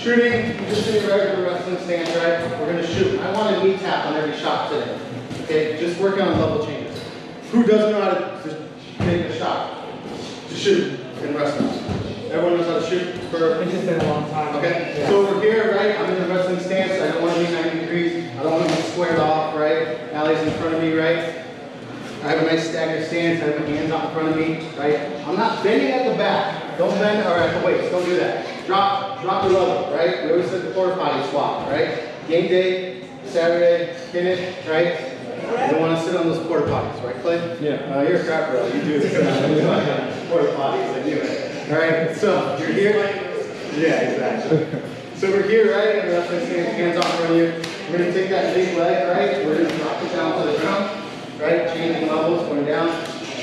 Shooting, just in your regular wrestling stance, right? We're gonna shoot. I want a knee tap on every shot today. Okay, just working on level changes. Who doesn't know how to just take a shot? To shoot in wrestling. Everyone knows how to shoot? It's just been a long time. Okay, yeah. so over here, right, I'm in the wrestling stance. I don't want to be 90 degrees. I don't want to be squared off, right? Allie's in front of me, right? I have a nice staggered stance. I have my hands out in front of me, right? I'm not bending at the back. Don't bend or at the waist. Don't do that. Drop your level, right? We always said the porta potty squat, right? Game day, Saturday, finish, right? You don't want to sit on those porta potties, right, Clay? Yeah. You're a crap bro. You do this. Porta potties, I knew it. All right, so you're here. Yeah, exactly. So we're here, right? And we're going to hands off in front of you. We're going to take that big leg, right? We're going to drop it down to the ground, right? Changing levels, going down.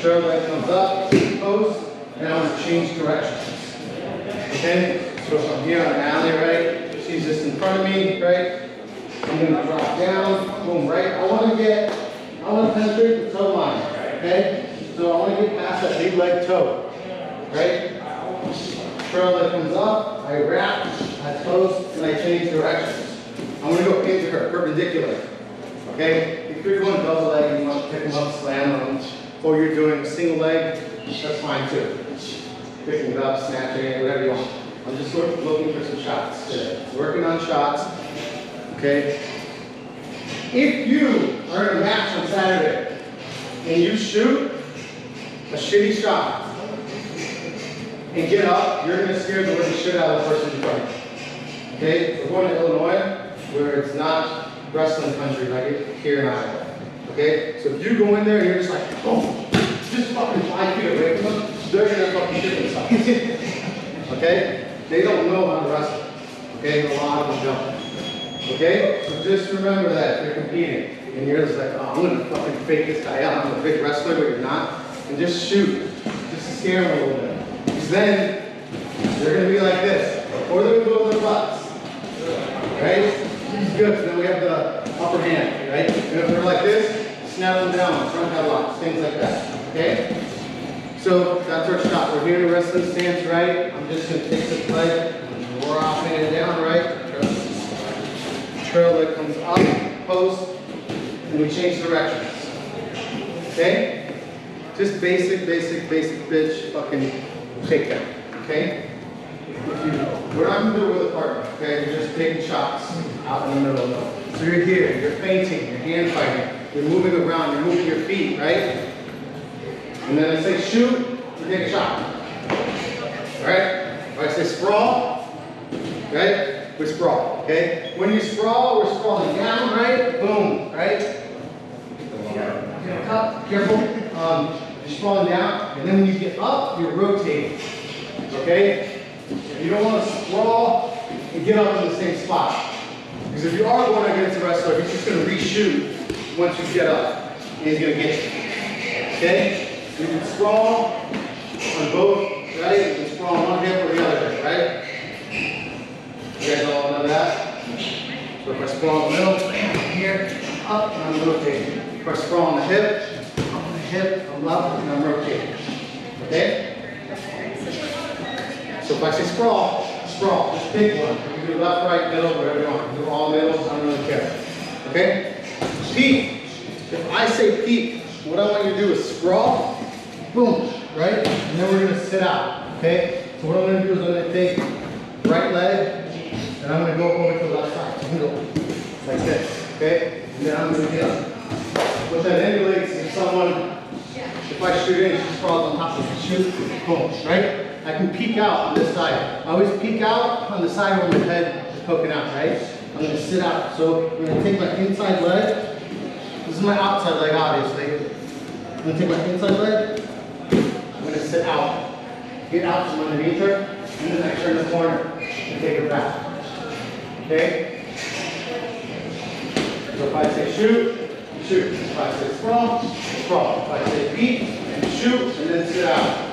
Trail leg comes up, pose, and I want to change directions. Okay? So from here on Allie, right? She's just in front of me, right? I'm going to drop down, boom, right? I want to penetrate the toe line, okay? So I want to get past that big leg toe, right? Trail leg comes up, I wrap, I pose, and I change directions. I'm going to go into her, perpendicular, okay? If you're going double leg and you want to pick them up, slam them, or you're doing a single leg, that's fine too. Picking it up, snatching it, whatever you want. I'm just sort of looking for some shots today. Working on shots. Okay? If you are in a match on Saturday and you shoot a shitty shot and get up, you're going to scare the living shit out of the person in front of you. Okay? We're going to Illinois where it's not wrestling country like here in Iowa. Okay? So if you go in there and you're just like, oh, just fucking 5 feet away from them, they're going to fucking shit themselves. Okay? They don't know how to wrestle. Okay? A lot of them don't. Okay? So just remember that if you're competing and you're just like, oh, I'm going to fucking fake this guy out. I'm a big wrestler, but you're not. And just shoot. Just to scare them a little bit. Because then they're going to be like this. Or they're going to go with their butts. Right? This is good. So then we have the upper hand. Right? And if they're like this, snap them down. Front headlocks. Things like that. Okay? So that's our shot. We're here in a wrestling stance, right? I'm just going to take this leg and dropping it down, right? Trail leg comes up, pose, and we change directions. Okay? Just basic bitch fucking takedown. Okay? We're not going to do it with a partner. Okay? You're just taking shots out in the middle. So you're here, you're feinting, you're hand fighting, you're moving around, you're moving your feet, right? And then I say shoot, you take a shot. Alright? If I say sprawl, right? We sprawl, okay? When you sprawl, we're sprawling down, right? Boom, right? Get up, careful. You're sprawling down, and then when you get up, you're rotating, okay? You don't want to sprawl and get up in the same spot. Because if you are going against a wrestler, he's just going to reshoot once you get up, and he's going to get you, okay? You can sprawl on both, right? You can sprawl on one hip or the other hip, right? You guys all know that? So if I sprawl in the middle, bam, here, up, and I'm rotating. If I sprawl on the hip, I'm up, and I'm rotating. Okay? So if I say sprawl, just pick one. You can do left, right, middle, whatever you want. Do all middles, I don't really care. Okay? Peek. If I say peek, what I want you to do is sprawl, boom, right? And then we're going to sit out. Okay? So what I'm going to do is I'm going to take right leg, and I'm going to go over to the left side. So I'm going to go like this, okay? And then I'm going to get up. What that emulates is someone, if I shoot in, she sprawls on top of me. Shoot, boom, right? I can peek out on this side. I always peek out on the side where my head is poking out, right? I'm going to sit out. So I'm going to take my inside leg. This is my outside leg, obviously. I'm going to take my inside leg. I'm going to sit out. Get out from underneath her. And then I turn the corner and take her back. Okay? So if I say shoot, shoot. If I say sprawl, sprawl. If I say peek, shoot, and then sit out.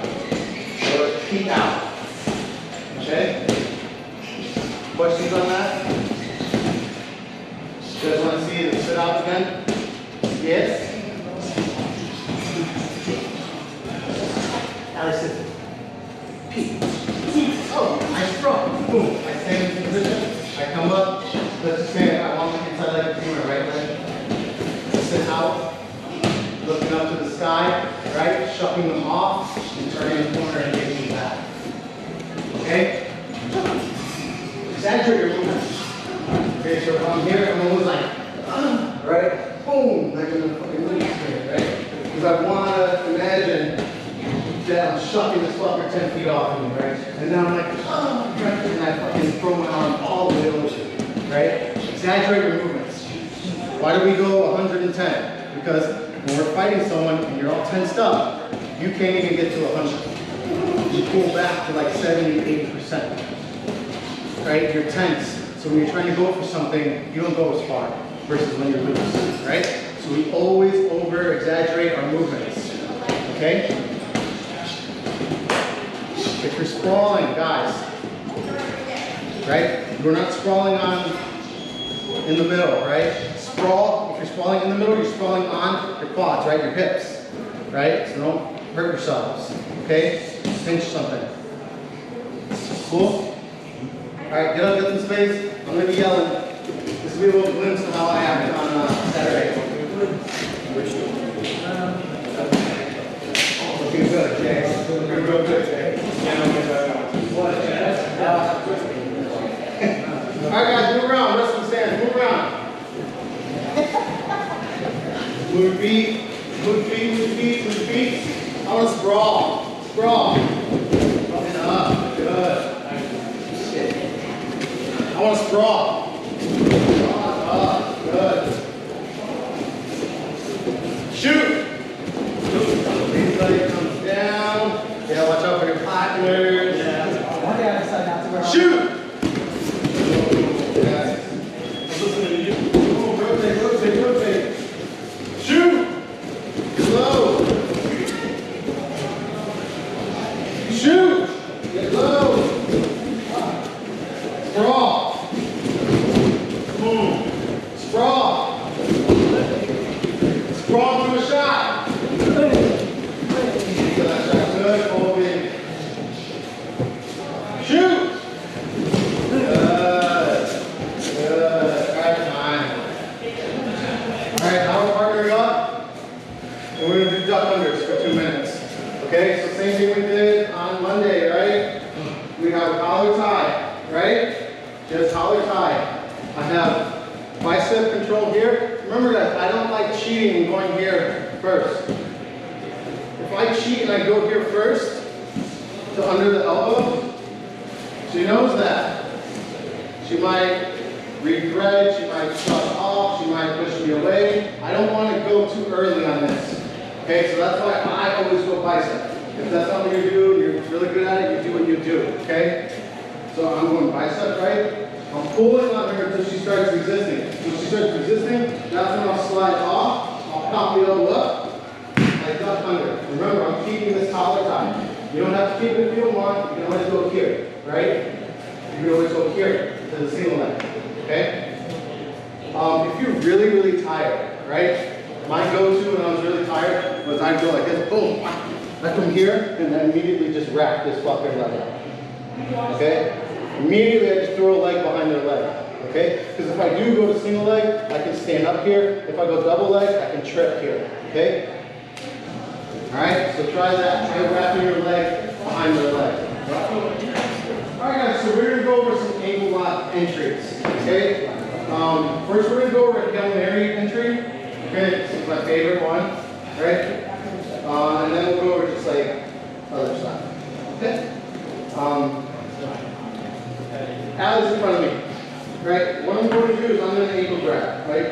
Or peek out. Okay? Questions on that? You guys want to see the sit out again? Yes? Alice says, peek. Oh, I sprawl. Boom. I stand in position. shucking them off and turning the corner and taking back. Okay? Exaggerate your movements. Okay, so if I'm here, I'm always like, right? Boom, like in the fucking movie screen, right? Because I want to imagine that I'm shucking this fucker 10 feet off of me, right? And then I'm like, right? And I fucking throw my arm all the way over, right? Exaggerate your movements. Why do we go 110? Because when we're fighting someone and you're all tensed up, you can't even get to 100. You pull back to like 70, 80%. Right? You're tense. So when you're trying to go for something, you don't go as far versus when you're loose. Right? So we always over-exaggerate our movements. Okay? If you're sprawling, guys, right? We're not sprawling on in the middle, right? Sprawl, if you're sprawling in the middle, you're sprawling on your quads, right? Your hips, right? So don't hurt yourselves, okay? Pinch something. Cool? All right, get up, get some space. I'm going to be yelling. This will be a little glimpse of how I act on Saturday. Looking good, Jay. Looking real good, Jay. All right, guys, move around. Rest in stance. Move around. Move feet. Move feet. Move feet. Move feet. I want to sprawl. Sprawl. Up and up. Good. I want to sprawl. Up. Good. Shoot. Everybody comes down. Yeah, watch out for your partners. Yeah. Shoot. Rotate. Shoot! Get low. Shoot! Get low. Sprawl. Sprawl. Sprawl to a shot. Good, Colby. Shoot! Okay, so same thing we did on Monday, right? We have a collar tie, right? Just collar tie. I have bicep control here. Remember that I don't like cheating and going here first. If I cheat and I go here first, to under the elbow, she knows that. She might regret, she might shut off, she might push me away. I don't want to go too early on this. Okay, so that's why I always go bicep. If that's not what you do, and you're really good at it, you do what you do, okay? So I'm going bicep, right? I'm pulling on her until she starts resisting. When she starts resisting, that's when I'll slide off. I'll pop the elbow up. I duck under. Remember, I'm keeping this collar tie. You don't have to keep it if you don't want. You can always go here, right? You can always go here to the single leg, okay? If you're really, really tired, right? My go-to when I was really tired was I'd go like this, boom. I come here and then immediately just wrap this fucking leg up. Okay? Immediately I just throw a leg behind their leg. Okay? Because if I do go to single leg, I can stand up here. If I go double leg, I can trip here. Okay? Alright, so try that. Try wrapping your leg behind their leg. Alright guys, so we're going to go over some ankle lock entries. Okay? First we're going to go over a Hail Mary entry. Okay, this is my favorite one, right? And then we'll go over just like other side. Okay? Allie's in front of me, right? What I'm going to do is I'm going to ankle grab, right?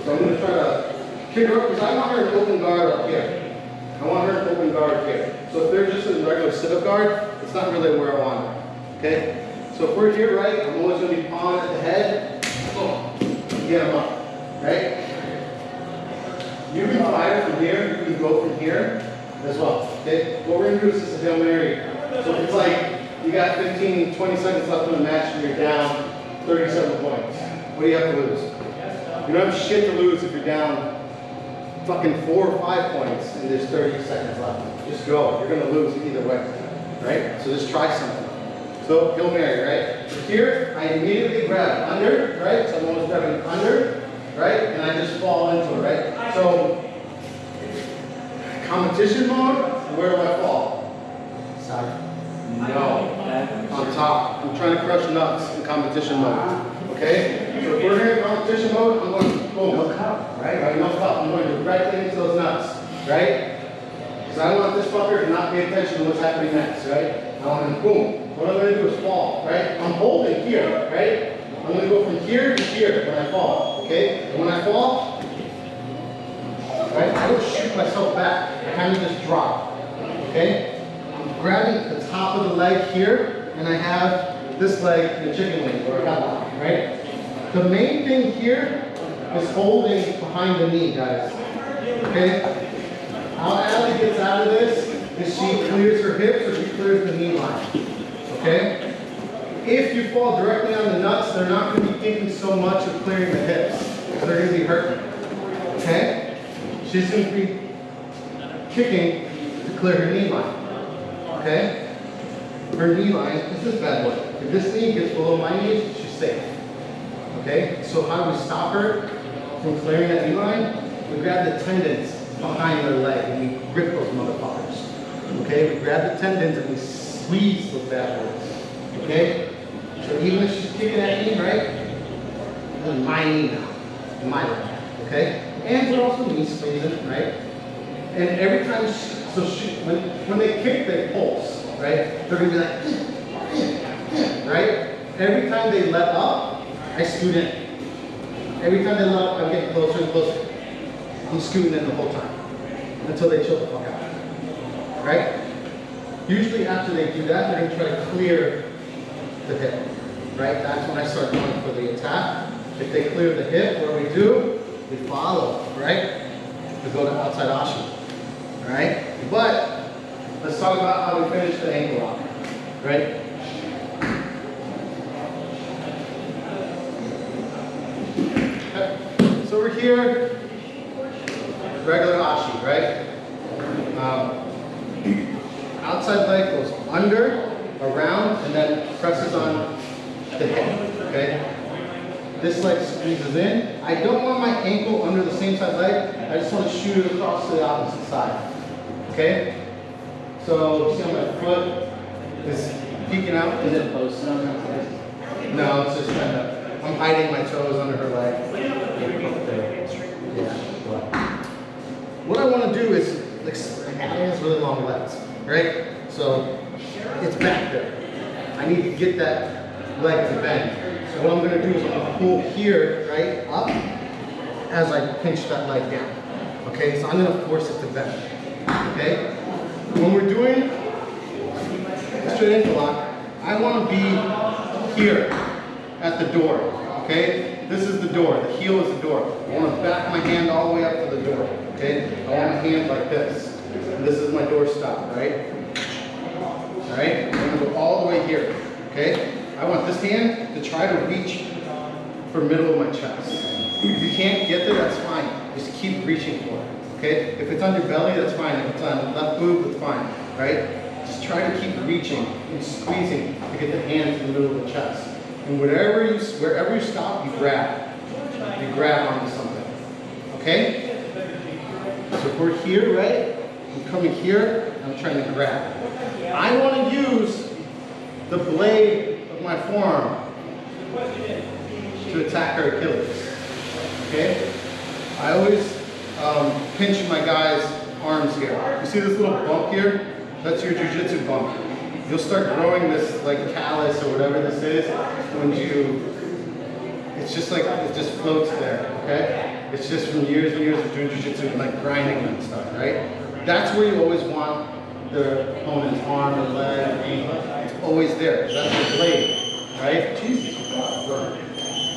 So I'm going to try to kick her up because I want her in open guard up here. I want her in open guard here. So if they're just in regular sit-up guard, it's not really where I want her. Okay? So if we're here, right, I'm always going to be pawing at the head. Boom. Get them up, right? You can fire from here, you can go from here as well. Okay? What we're going to do is just a Hail Mary. So if it's like you got 15, 20 seconds left in the match and you're down 37 points, what do you have to lose? You don't have shit to lose if you're down fucking 4 or 5 points and there's 30 seconds left. Just go. You're going to lose either way. Right? So just try something. So Hail Mary, right? Here, I immediately grab under, right? So I'm almost grabbing under. Right? And I just fall into it, right? So, competition mode, where do I fall? Side. No. On top. I'm trying to crush nuts in competition mode. Okay? So if we're here in competition mode, I'm going boom. No cup, Right? No cup. I'm going directly into those nuts. Right? Because I want this fucker to not pay attention to what's happening next. Right? I want him to boom. What I'm going to do is fall. Right? I'm holding here. Right? I'm going to go from here to here when I fall. Okay? And when I fall, right, I don't shoot myself back. I kind of just drop. Okay? I'm grabbing the top of the leg here, and I have this leg in a chicken wing or a headlock, right? The main thing here is holding behind the knee, guys. Okay? How Allie gets out of this is she clears her hips or she clears the knee line. Okay? If you fall directly on the nuts, they're not going to be thinking so much of clearing the hips. They're going to be hurting. Okay? She's going to be kicking to clear her knee line. Okay? Her knee line is this bad boy. If this knee gets below my knees, she's safe. Okay? So how do we stop her from clearing that knee line? We grab the tendons behind her leg and we grip those motherfuckers. Okay? We grab the tendons and we squeeze those bad boys. Okay? So even if she's kicking at me, right? This is my knee now. My leg. Okay? And we're also knee squeezing, right? And every time, when they kick, they pulse, right? They're gonna be like, right? Every time they let up, I scoot in. Every time they let up, I'm getting closer and closer. I'm scooting in the whole time until they chill the fuck out, right? Usually after they do that, they're gonna try to clear the hip, right? That's when I start going for the attack. If they clear the hip, what do? We follow, right? We go to outside ashi, right? But let's talk about how we finish the ankle lock, right? Okay. So we're here, regular ashi, right? Outside leg goes under, around, and then presses on the hip, okay? This leg squeezes in. I don't want my ankle under the same side leg. I just want to shoot it across to the opposite side. Okay? So, you see how my foot is peeking out? Is it posted on that side? No, it's just kind of, I'm hiding my toes under her leg. Yeah. What I want to do is, like, Allie has really long legs, right? So, it's back there. I need to get that leg to bend. So what I'm going to do is I'm going to pull here, right, up, as I pinch that leg down. Okay, so I'm going to force it to bend. Okay? When we're doing straight ankle lock, I want to be here at the door. Okay? This is the door. The heel is the door. I want to back my hand all the way up to the door. Okay? I want my hand like this. And this is my door stop, right? Alright? I'm going to go all the way here. Okay? I want this hand to try to reach for middle of my chest. If you can't get there, that's fine. Just keep reaching for it. Okay? If it's on your belly, that's fine. If it's on left boob, that's fine. Right? Just try to keep reaching and squeezing to get the hand to the middle of the chest. And wherever you stop, you grab. You grab onto something. Okay? So if we're here, right? I'm coming here, I'm trying to grab. I want to use the blade of my forearm to attack her Achilles. Okay? I always pinch my guy's arms here. You see this little bump here? That's your jiu-jitsu bump. You'll start growing this like callus or whatever this is when it's just like, it just floats there, okay? It's just from years and years of doing jiu-jitsu and like grinding and stuff, right? That's where you always want the opponent's arm or leg or ankle. It's always there. That's the blade, right? Jesus.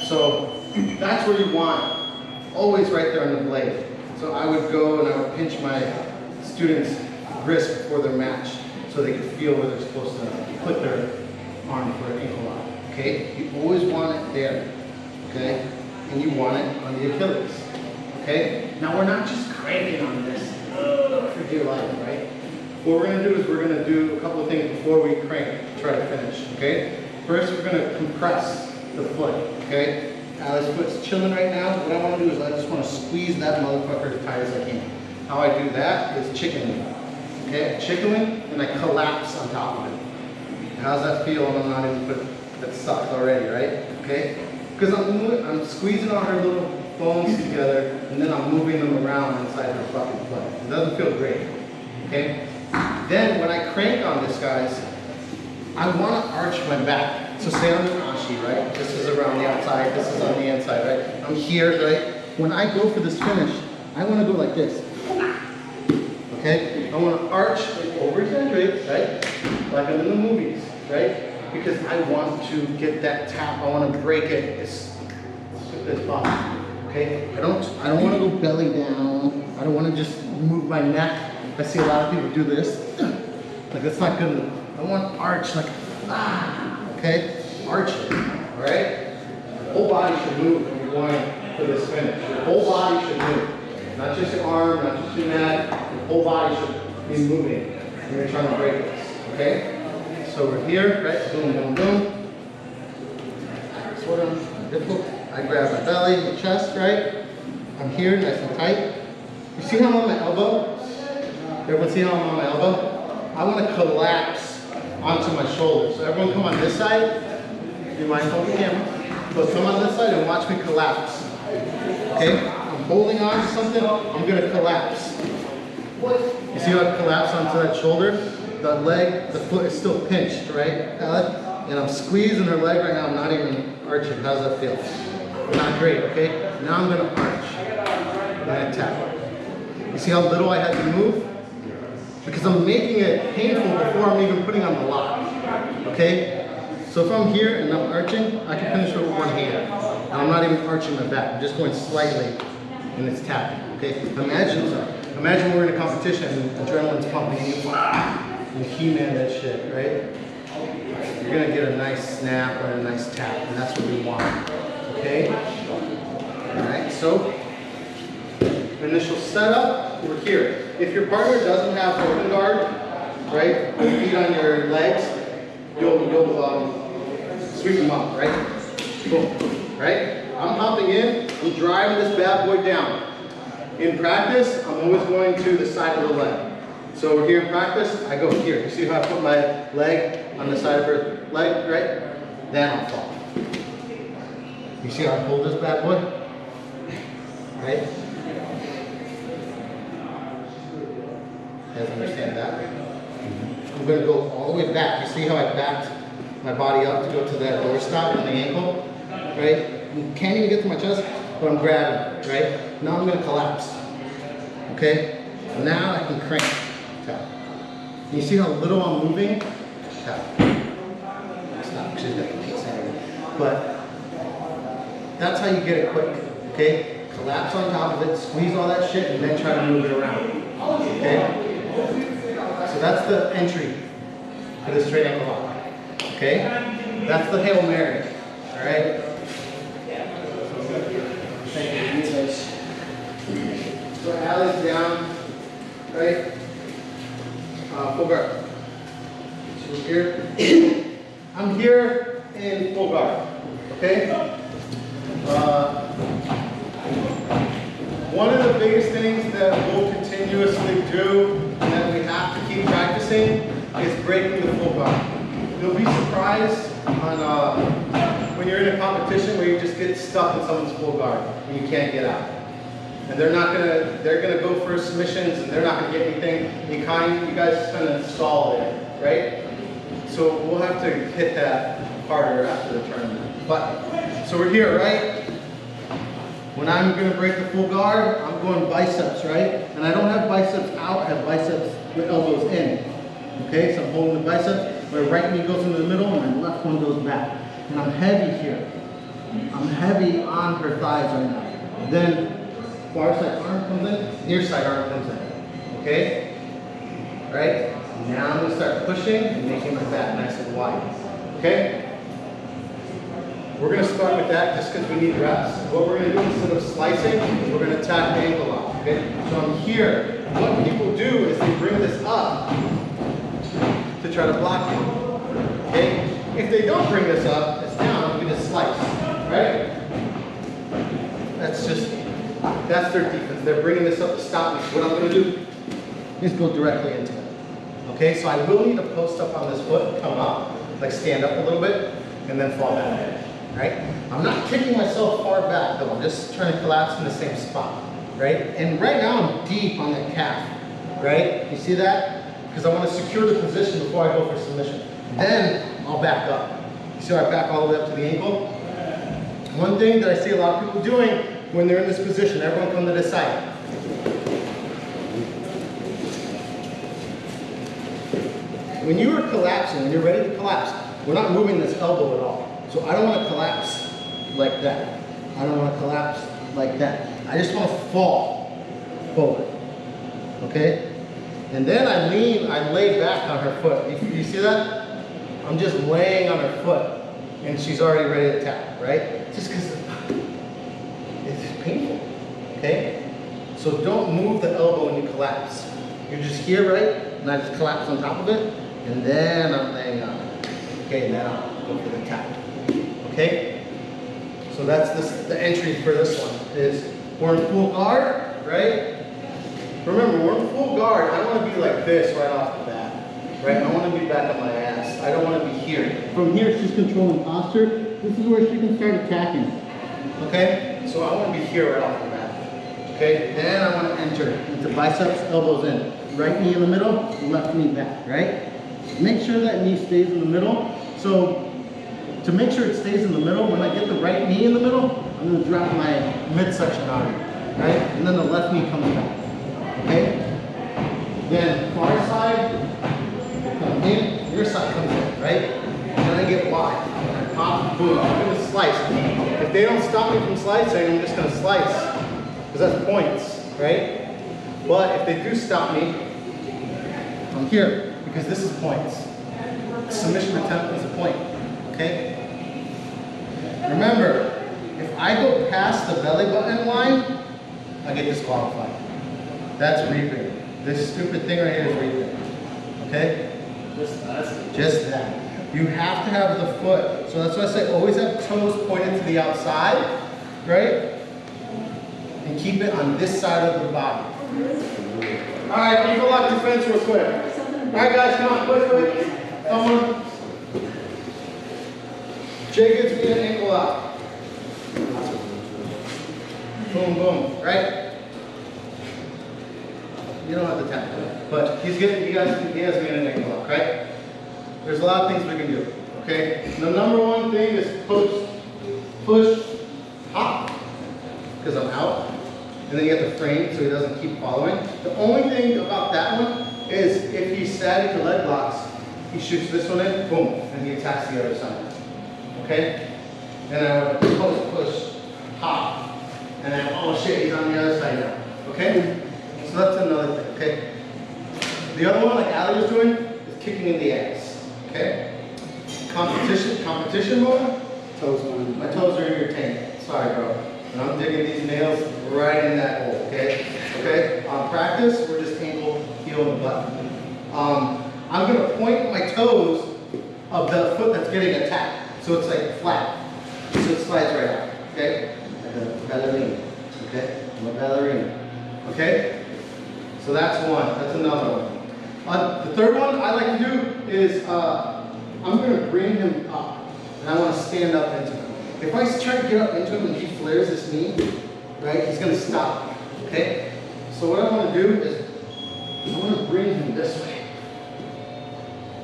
So that's where you want, always right there on the blade. So I would go and I would pinch my students' wrist before their match so they could feel where they're supposed to put their arm for an ankle lock. Okay? You always want it there. Okay? And you want it on the Achilles. Okay? Now we're not just cranking on this for dear life, right? What we're going to do is we're going to do a couple of things before we crank to try to finish. Okay? First, we're going to compress the foot. Okay? Allie's foot's chilling right now. What I want to do is I just want to squeeze that motherfucker as tight as I can. How I do that is chicken wing. Okay, chicken wing, and I collapse on top of it. How's that feel? And I'm not even put that sucks already, right? Okay, because I'm squeezing all her little bones together, and then I'm moving them around inside her fucking foot. It doesn't feel great. Okay. Then when I crank on this, guys, I want to arch my back. So say I'm in ashi, right? This is around the outside. This is on the inside, right? I'm here, right? When I go for this finish, I want to go like this. Okay? I want to arch, over exaggerate, right? Like I'm in the movies, right? Because I want to get that tap. I want to break it as possible. Okay? I don't want to go belly down. I don't want to just move my neck. I see a lot of people do this. Like that's not good enough. I want to arch like okay? Arch it. Alright? Your whole body should move when you're going for this finish. Your whole body should move. Not just your arm, not just your neck. Your whole body should be moving when you're trying to break this. Okay? So we're here, right? Boom, boom, boom. Sort of difficult. I grab my belly, my chest, right? I'm here, nice and tight. You see how I'm on my elbow? Everyone see how I'm on my elbow? I want to collapse onto my shoulder. So everyone come on this side. Be mindful of the camera. So come on this side and watch me collapse. Okay? I'm holding on to something. I'm going to collapse. You see how I collapse onto that shoulder? The leg, the foot is still pinched, right, Alec? And I'm squeezing her leg right now. I'm not even arching. How's that feel? Not great, okay? Now I'm going to arch. And I tap. You see how little I had to move? Because I'm making it painful before I'm even putting on the lock. Okay? So if I'm here and I'm arching, I can finish with one hand. And I'm not even arching my back. I'm just going slightly and it's tapping. Okay? Imagine we're in a competition and adrenaline's pumping and you He-Man that shit, right? You're gonna get a nice snap or a nice tap, and that's what we want. Okay? Alright, so initial setup, we're here. If your partner doesn't have open guard, right, with feet on your legs, you'll sweep them up, right? Boom, right? I'm hopping in, I'm driving this bad boy down. In practice, I'm always going to the side of the leg. So we're here in practice, I go here. You see how I put my leg on the side of her leg, right? Then I'll fall. You see how I hold this bad boy? Right? You guys understand that? I'm going to go all the way back. You see how I backed my body up to go to that doorstop on the ankle? Right? You can't even get to my chest, but I'm grabbing, right? Now I'm going to collapse. Okay? Now I can crank. Tap. You see how little I'm moving? Tap. Stop. She's got the pizza anyway. But that's how you get it quick. Okay? Collapse on top of it, squeeze all that shit, and then try to move it around. Okay? So that's the entry for the straight ankle lock. Okay? That's the Hail Mary. Alright? So Allie's down. Right? Full guard. So we're here. I'm here in full guard. Okay? One of the biggest things that we'll continuously do and that we have to keep practicing is breaking the full guard. You'll be surprised on when you're in a competition where you just get stuck in someone's full guard and you can't get out. And they're gonna go for submissions and they're not gonna get anything. You guys kind of stall there, right? So we'll have to hit that harder after the tournament. But, so we're here, right? When I'm gonna break the full guard, I'm going biceps, right? And I don't have biceps out, I have biceps with elbows in. Okay, so I'm holding the biceps, my right knee goes into the middle and my left one goes back. And I'm heavy here. I'm heavy on her thighs right now. Then far side arm comes in, near side arm comes in. Okay? Right? Now I'm going to start pushing and making my back nice and wide. Okay? We're going to start with that just because we need reps. What we're going to do instead of slicing is we're going to attack the ankle lock. Okay? So I'm here. What people do is they bring this up to try to block it. Okay? If they don't bring this up, it's down, we just slice. Right? That's their defense. They're bringing this up to stop me. So what I'm going to do is go directly into it. Okay, so I will need to post up on this foot, come up, like stand up a little bit, and then fall back, right? I'm not kicking myself far back though, I'm just trying to collapse in the same spot, right? And right now I'm deep on that calf, right? You see that? Because I want to secure the position before I go for submission. Then I'll back up. You see how I back all the way up to the ankle? One thing that I see a lot of people doing when they're in this position, everyone come to this side. When you are collapsing, when you're ready to collapse, we're not moving this elbow at all. So I don't want to collapse like that. I don't want to collapse like that. I just want to fall forward. Okay? And then I lay back on her foot. You see that? I'm just laying on her foot and she's already ready to tap, right? Just because it's painful. Okay? So don't move the elbow when you collapse. You're just here, right? And I just collapse on top of it. And then I'm laying on it. Okay, now go for the tap. Okay? So that's the entry for this one is we're in full guard, right? Remember, we're in full guard. I don't want to be like this right off the bat. Right? I want to be back on my ass. I don't want to be here. From here, she's controlling posture. This is where she can start attacking. Okay? So I want to be here right off the bat. Okay? Then I want to enter into biceps, elbows in. Right knee in the middle, left knee back, right? Make sure that knee stays in the middle. So to make sure it stays in the middle, when I get the right knee in the middle, I'm going to drop my midsection on it, right? And then the left knee comes back, okay? Then far side, come in, your side comes in, right? And then I get wide, pop, boom, I'm going to slice. If they don't stop me from slicing, I'm just going to slice, because that's points, right? But if they do stop me, I'm here. Because this is points. Submission attempt is a point, okay? Remember, if I go past the belly button line, I get disqualified. That's reaping. This stupid thing right here is reaping, okay? Just that. You have to have the foot. So that's why I say always have toes pointed to the outside, right? And keep it on this side of the body. All right, ankle lock defense real quick. All right, guys, come on, quick. Someone. Jay gives me an ankle lock. Boom, boom, right? You don't have to tap it, but he has me an ankle lock, right? There's a lot of things we can do, okay? The number one thing is push, hop, because I'm out. And then you have to frame so he doesn't keep following. The only thing about that one is if he's static to leg locks, he shoots this one in, boom, and he attacks the other side. Okay? And I would push, hop, and then, oh shit, he's on the other side now. Okay? So that's another thing, okay? The other one, like Ali was doing, is kicking in the ass. Okay? Competition mode, my toes are in your tank. Sorry, bro. And I'm digging these nails right in that hole, okay? Okay? On practice, we're just ankle, heel, and butt. I'm going to point my toes of the foot that's getting attacked. So it's like flat. So it slides right out, okay? Like a ballerina, okay? I'm a ballerina, okay? So that's one. That's another one. The third one I like to do is I'm going to bring him up. And I want to stand up into him. If I try to get up into him and he flares his knee, right, he's going to stop, okay? So what I want to do is I'm going to bring him this way,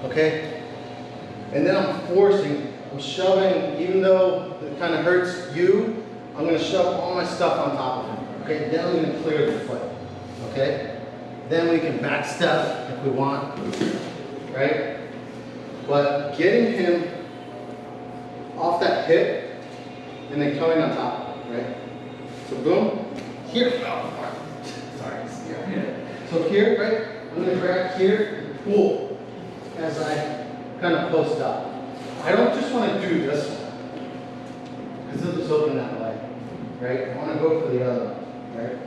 okay? And then I'm shoving, even though it kind of hurts you, I'm going to shove all my stuff on top of him, okay? Then I'm going to clear the foot, okay? Then we can back step if we want, right? But getting him off that hip, and then coming on top, right? So boom, here. Oh, sorry. So here, right? I'm gonna grab here and pull as I kind of post up. I don't just want to do this one because it'll just open that way, right? I want to go for the other one, right?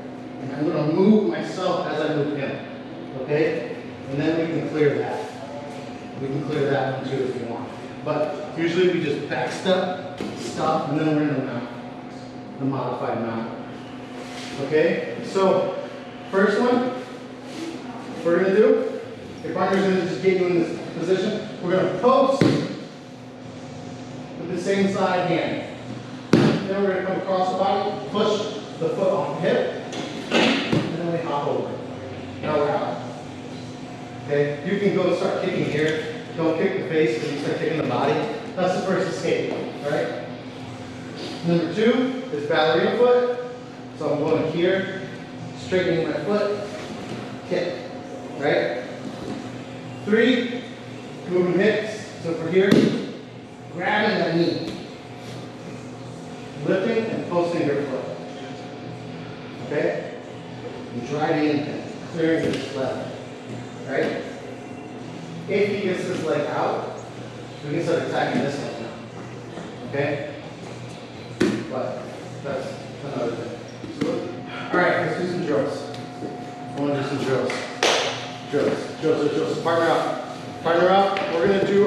And I'm gonna move myself as I move him, okay? And then we can clear that. We can clear that one too if you want. But usually we just back step, stop, and then we're in the mount, the modified mount. Okay, so first one we're gonna do Your partner's going to just get you in this position. We're going to post with the same side hand. Then we're going to come across the body, push the foot off the hip, and then we hop over. Now we're out. Okay? You can go start kicking here. Don't kick the face because you start kicking the body. That's the first escape. Alright? Number 2 is ballerina foot. So I'm going here, straightening my foot, kick. Right? 3, moving hips. So for here, grabbing that knee. Lifting and posting your foot. Okay? And driving in, clearing this leg. Right? If he gets this leg out, we can start attacking this leg now. Okay? But that's another thing. Alright, let's do some drills. I want to do some drills. Drills. Partner up. Partner up. We're going to do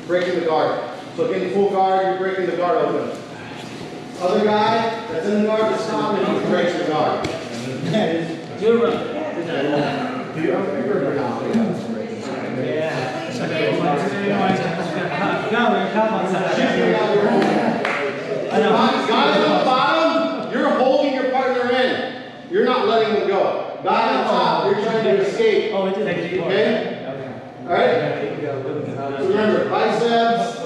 breaking the guard. So getting full guard, you're breaking the guard open. Other guy that's in the guard, just stop and he breaks the guard. Do you have a bigger or not? Guy on the bottom, you're holding your partner in. You're not letting them go. Guy on top, you're trying to escape. Okay? Alright? So remember, biceps,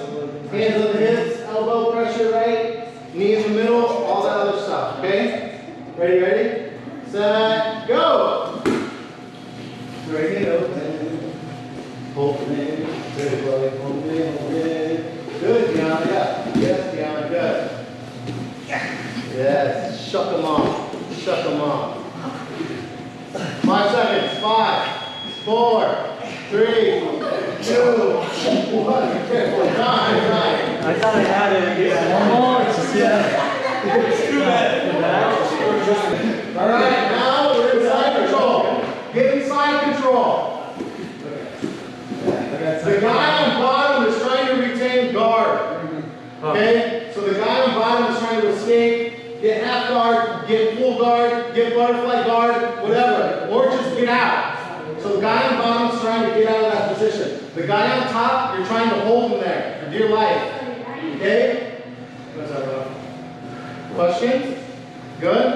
hands on the hips, elbow pressure, right? Knee in the middle, all that other stuff. Okay? Ready? Set, go! Ready, open. Hold it in. Good, hold it in. Good, Deanna, yeah. Yes, Deanna, good. Yes, shuck them off. 5 seconds. 5, 4, 3, 2, 1. Careful. 9. I thought I had it again. Almost. Yeah. Too bad. All right, now we're in side control. Get in side control. The guy on bottom is trying to retain guard. Okay? So the guy on bottom is trying to escape. Get half guard, get full guard, get butterfly guard, whatever. Or just get out. So the guy on bottom is trying to get out of that position. The guy on top, you're trying to hold him there for dear life. Okay? What's up, bro? Questions? Good?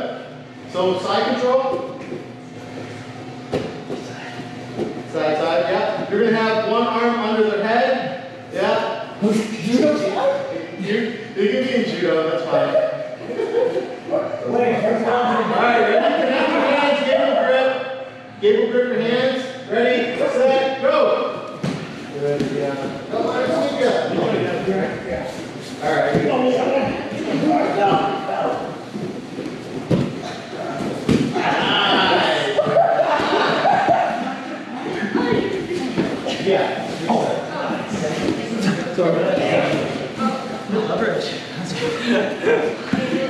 So side control? Side, yeah. You're going to have one arm under their head. Yeah. You can be in judo, that's fine. Alright, ready? Connect your hands, gable grip your hands. Ready, set, go! Good, yeah. Alright, yeah. Leverage.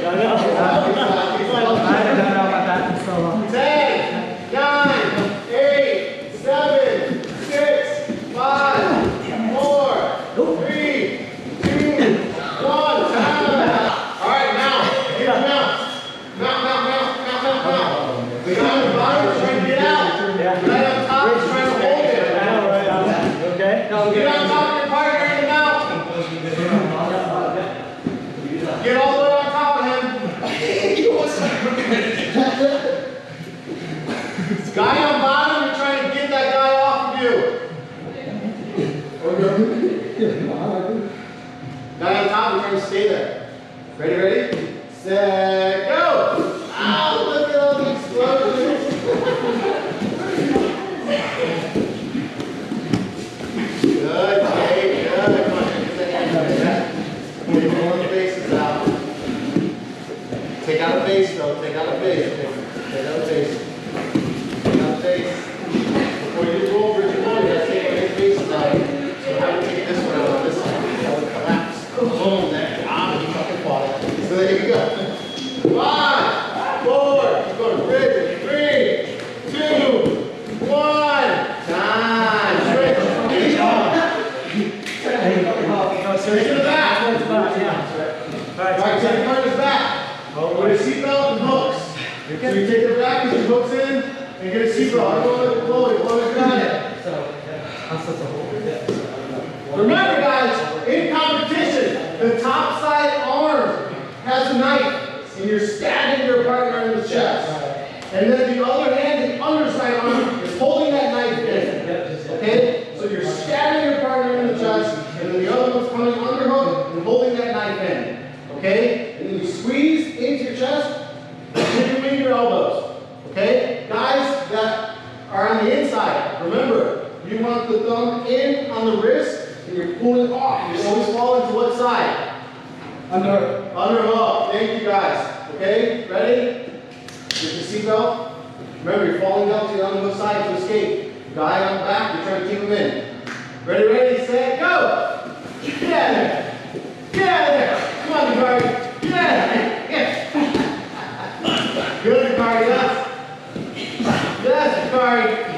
I know. I don't know about that in so long. 10, 9, 8, 7, 6, 5, 4, 3, 2, 1. Alright, now, get up now. Mount. The guy on the bottom is trying to get out. The guy on top is trying to hold it. Okay? Get on top of your partner in the mouth. Get all the way on top of him. Guy on bottom, you're trying to get that guy off of you. Guy on top, you're trying to stay there. Ready? Set, go! Ow, look at all the explosions. Good, Jake, good. Come on, get the hand out of that. Pull the bases out. Take out a base though, take out a base. Before you roll, you gotta take these bases out. So how do you take this one out on this side? That would collapse. Boom, there. You fucking fought it. So there you go. 5, 4, keep going. 3, 2, 1. Time. Switch. Straight to the back. Alright, take your partner's back. With a seatbelt and hooks. So you take the back, put your hooks in, And get a seatbelt. Blow it, got it. Remember guys, in competition, the top side arm has a knife and you're stabbing your partner in the chest. And then the other hand, the underside arm is holding that knife in. Okay? So you're stabbing your partner in the chest and then the other one's coming underhook and holding that knife in. Okay? And then you squeeze into your chest and you leave your elbows. Okay? Guys that are on the inside, remember, you want the thumb in on the wrist and you're pulling off. You always fall into what side? Underhook. Thank you guys. Okay? Ready? Get your seatbelt. Remember, you're falling down to the underhook side to escape. Guy on the back, you're trying to keep him in. Ready, set, go! Get out of there! Get out of there! Come on, Dakari. Get out of there! Yes. Good, Dakari, yes. Yes, Dakari.